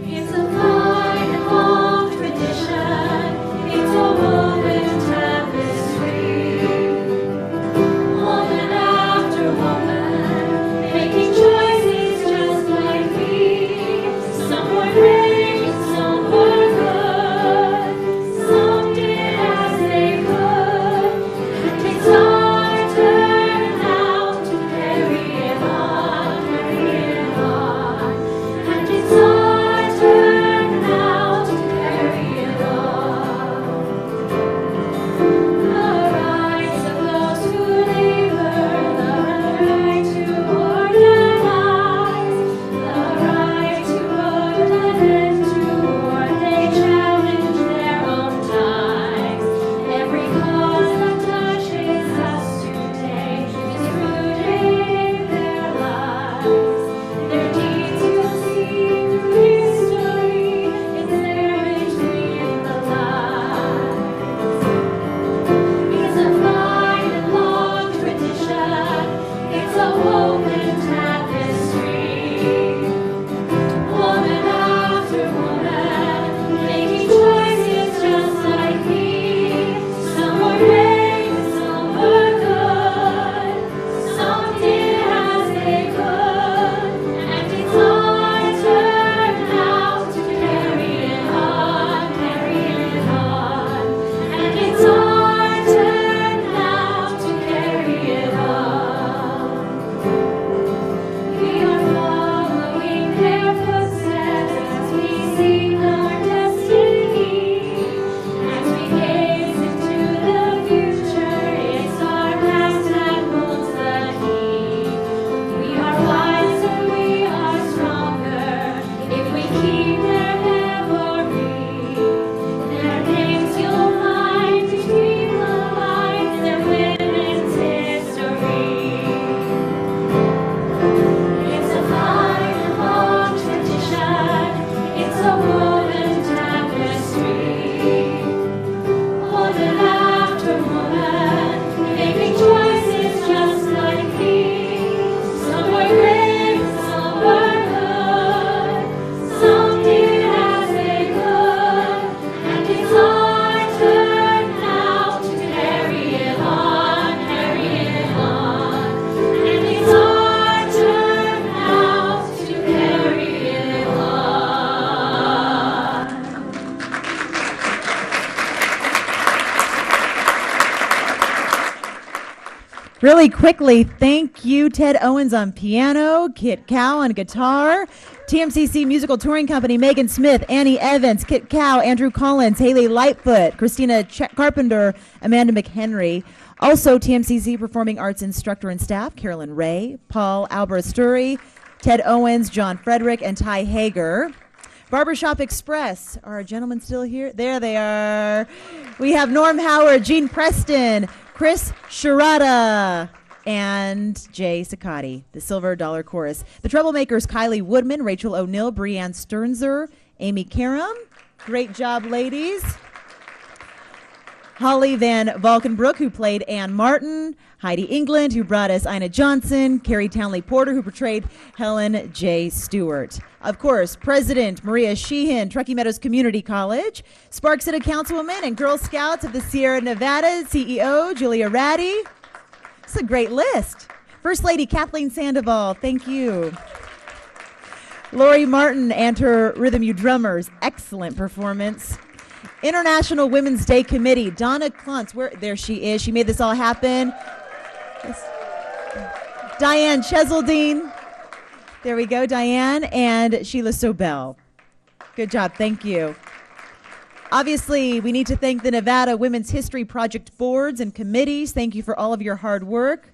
It's a fine and long tradition. It's a woven tapestry. Woman after woman, making choices just like me. Some were great, some were good. Some did as they could. And it's our turn now to carry it on, carry it on. And it's our turn now to carry it on. The rights of those who labor, the right to organize, the right to vote and then to war, they challenge their own times. Every cause that touches us today is rooted in their lives. Their deeds you'll see through history, it's there between the lines. It's a fine and long tradition, it's a woven tapestry. Woman after woman, making choices just like me. Some were brave, some were good. Some did as they could. And it's our turn now to carry it on, carry it on. And it's our turn now to carry it on. We are following their footsteps as we seek our destiny. As we gaze into the future, it's our past that holds the key. We are wiser, we are stronger, if we keep their memory. Their names you'll find between the lines, their women's history. It's a fine and long tradition, it's a woven tapestry. Woman after woman, making choices just like me. Some were brave, some were good. Some did as they could. And it's our turn now to carry it on, carry it on. And it's our turn now to carry it on. Really quickly, thank you, Ted Owens on piano, Kit Cow on guitar, TMCC Musical Touring Company, Megan Smith, Annie Evans, Kit Cow, Andrew Collins, Haley Lightfoot, Christina Carpenter, Amanda McHenry Also, TMCC Performing Arts instructor and staff, Carolyn Ray, Paul Alberasturi, Ted Owens, John Frederick, and Ty Hager. Barbershop Express. Are our gentlemen still here? There they are. We have Norm Howard, Gene Preston, Chris Sharada, and Jay Sakati, the Silver Dollar Chorus. The Troublemakers, Kylie Woodman, Rachel O'Neill, Breanne Sternzer, Amy Karam. Great job, ladies. Holly Van Valkenbroek, who played Ann Martin, Heidi England, who brought us Ina Johnson, Carrie Townley Porter, who portrayed Helen J. Stewart. Of course, President Maria Sheehan, Truckee Meadows Community College, Spark City Councilwoman and Girl Scouts of the Sierra Nevada, CEO Julia Ratty. It's a great list. First Lady Kathleen Sandoval, thank you. Lori Martin and her Rhythm U drummers, excellent performance. International Women's Day Committee, Donna Klontz, there she is. She made this all happen. Yes. Diane Cheseldine. There we go, Diane. And Sheila Sobel. Good job, thank you. Obviously, we need to thank the Nevada Women's History Project boards and committees. Thank you for all of your hard work.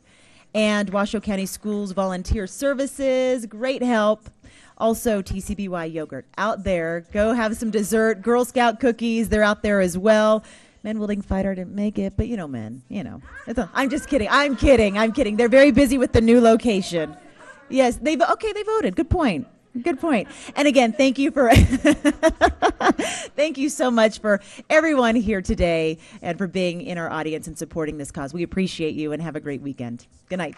And Washoe County Schools Volunteer Services, great help. Also, TCBY yogurt out there. Go have some dessert. Girl Scout cookies, they're out there as well. Men Wielding Fighter didn't make it, but men, I'm just kidding. I'm kidding. They're very busy with the new location. Yes, they voted. Good point. And again, thank you thank you so much for everyone here today and for being in our audience and supporting this cause. We appreciate you and have a great weekend. Good night.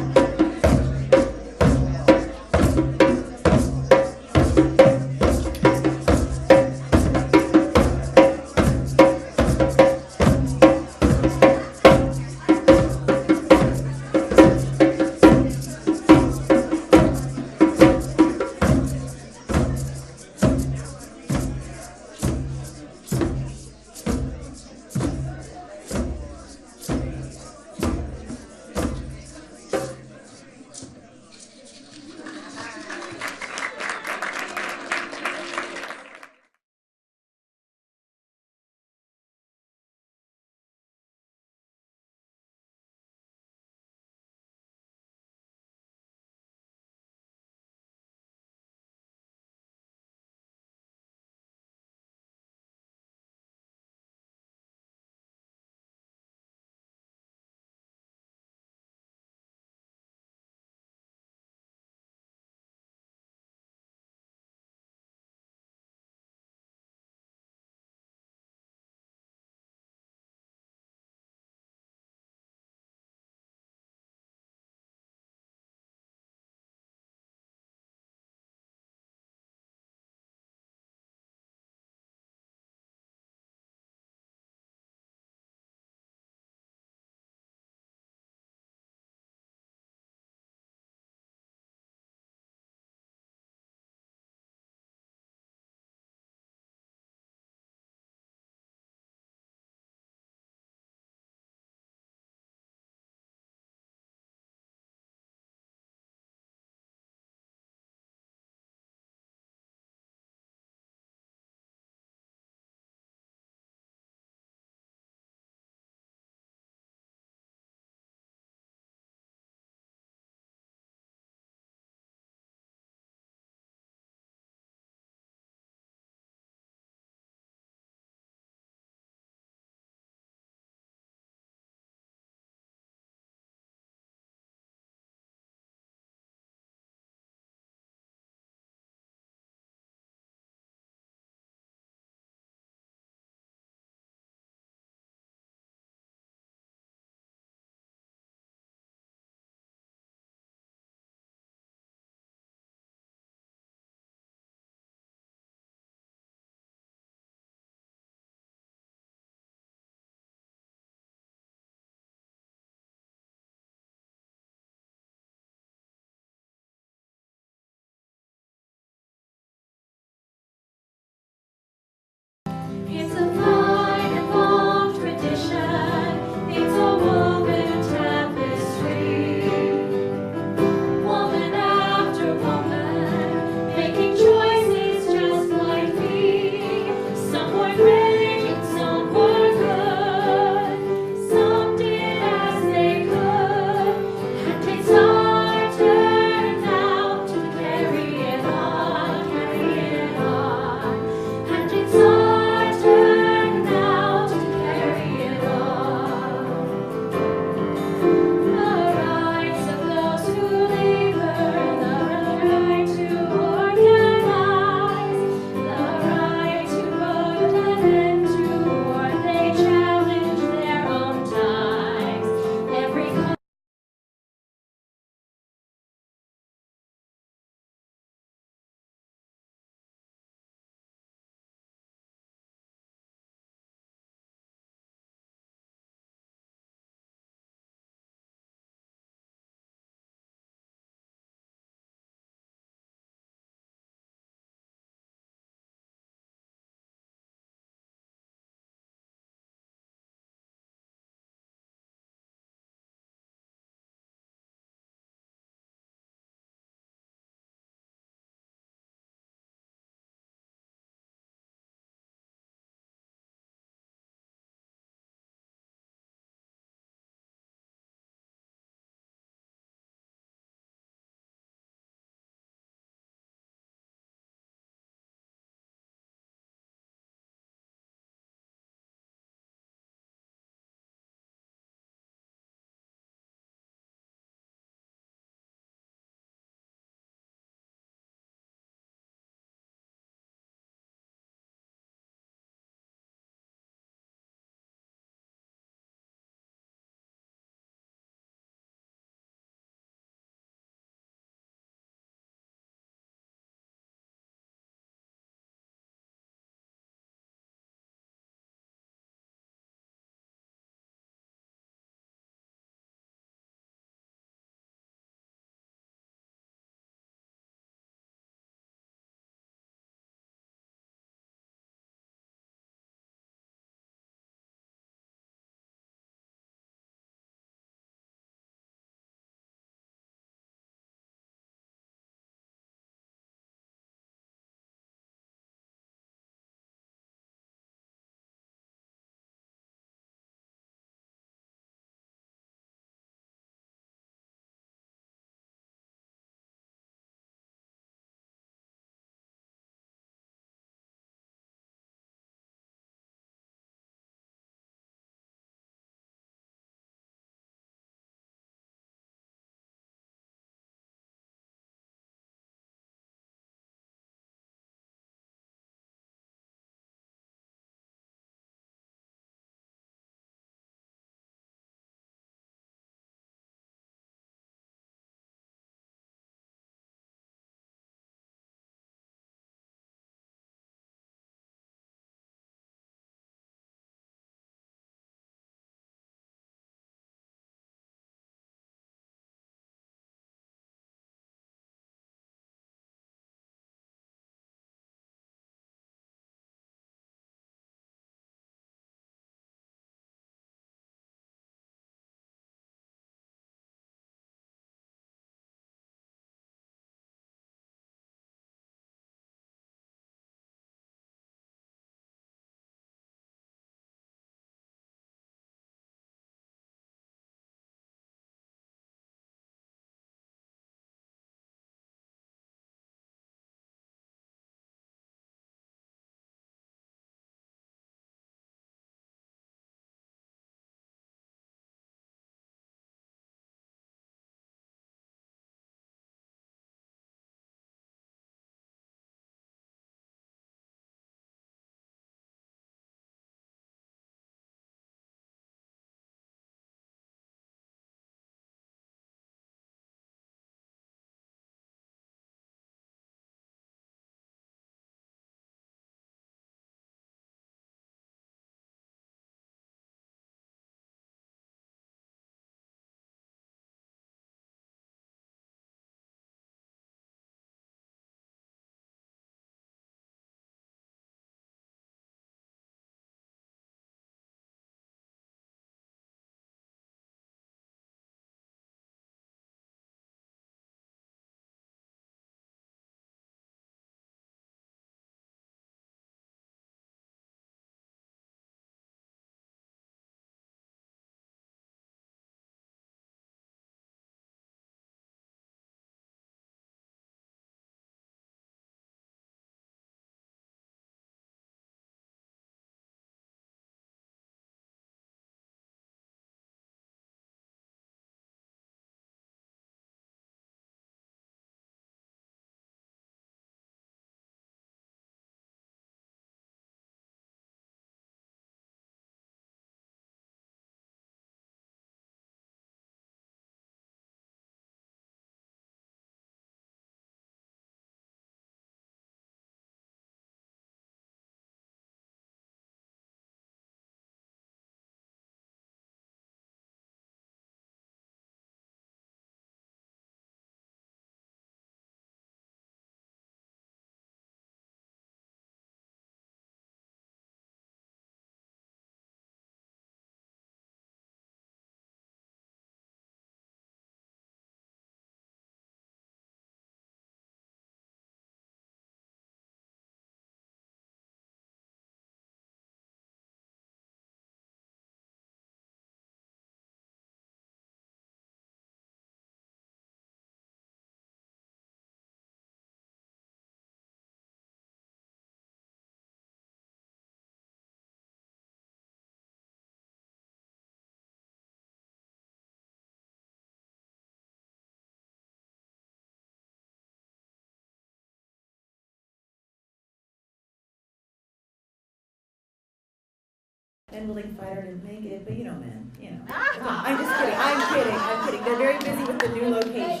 and Willing Fighter didn't make it, but you know, men, you know. I'm just kidding. I'm kidding. They're very busy with the new location.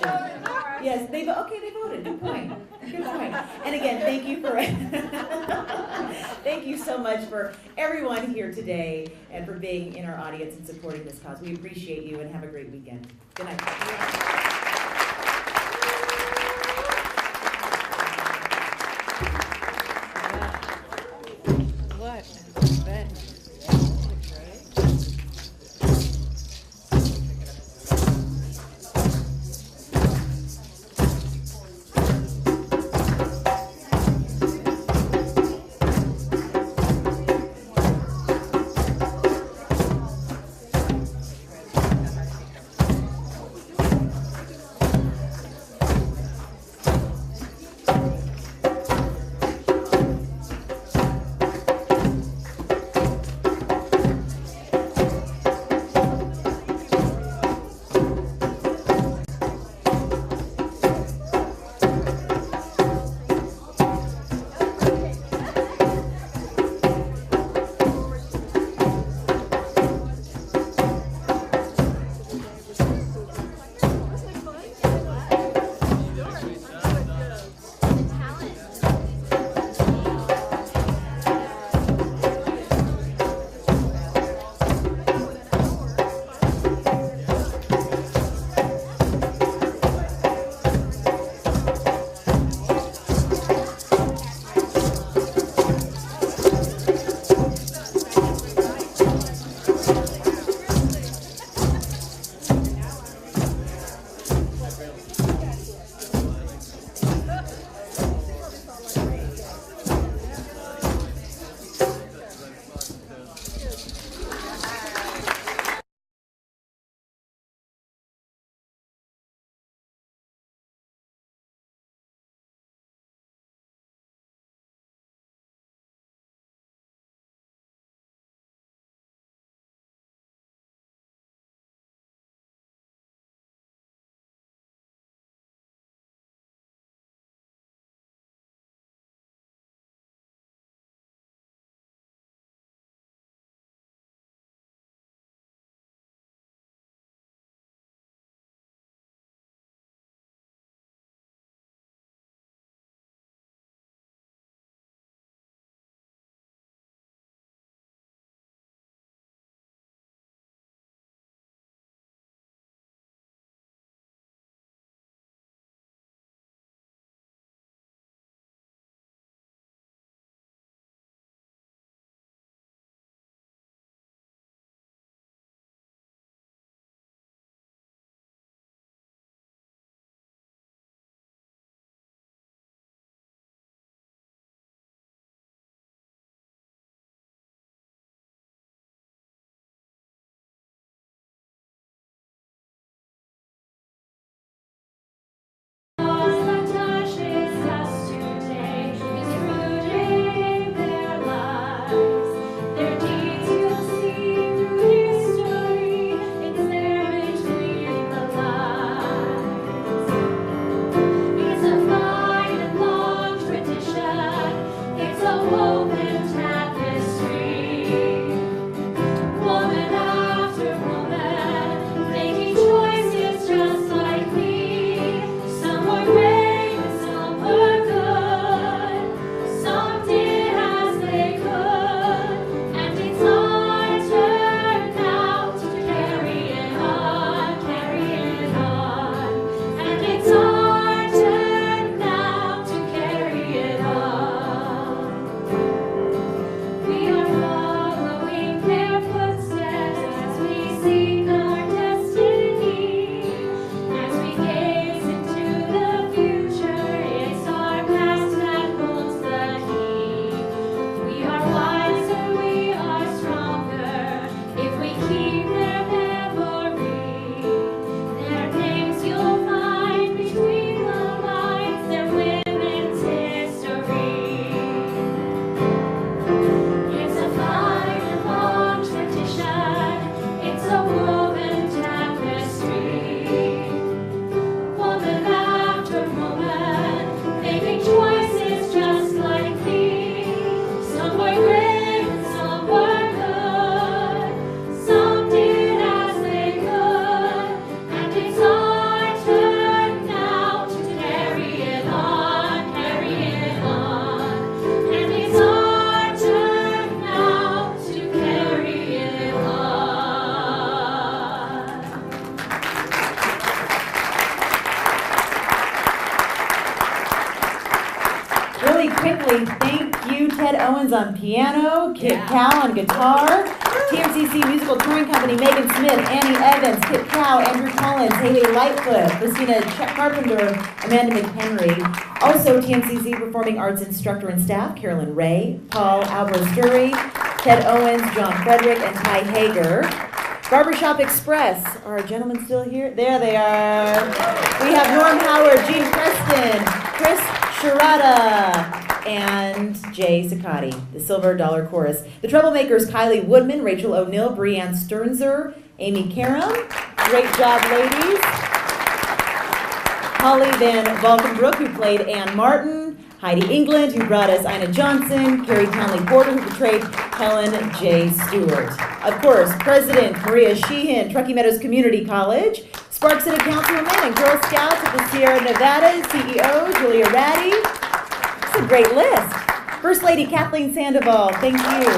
Yes, they voted. Good point. And again, thank you for thank you so much for everyone here today and for being in our audience and supporting this cause. We appreciate you and have a great weekend. Good night. What? Owens on piano, Kit Cow on guitar, TMCC Musical Touring Company, Megan Smith, Annie Evans, Kit Cow, Andrew Collins, Haley Lightfoot, Christina Carpenter, Amanda McHenry. Also TMCC Performing Arts Instructor and Staff, Carolyn Ray, Paul Albert-Sturry, Ted Owens, John Frederick, and Ty Hager. Barbershop Express. Are our gentlemen still here? There they are. We have Norm Howard, Gene Preston, Chris Sharada, and Jay Sakati, the Silver Dollar Chorus. The Troublemakers, Kylie Woodman, Rachel O'Neill, Breanne Sternzer, Amy Karam. Great job, ladies. Holly Van Valkenbroek, who played Ann Martin. Heidi England, who brought us Ina Johnson. Carrie Townley Porter, who portrayed Helen J. Stewart. Of course, President Maria Sheehan, Truckee Meadows Community College. Spark City Councilwoman and Girl Scouts of the Sierra Nevada, CEO Julia Ratty. It's a great list. First Lady Kathleen Sandoval, thank you.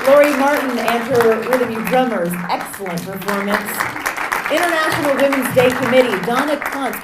Lori Martin and her Rhythm U drummers, excellent performance. International Women's Day Committee, Donna Kuntz.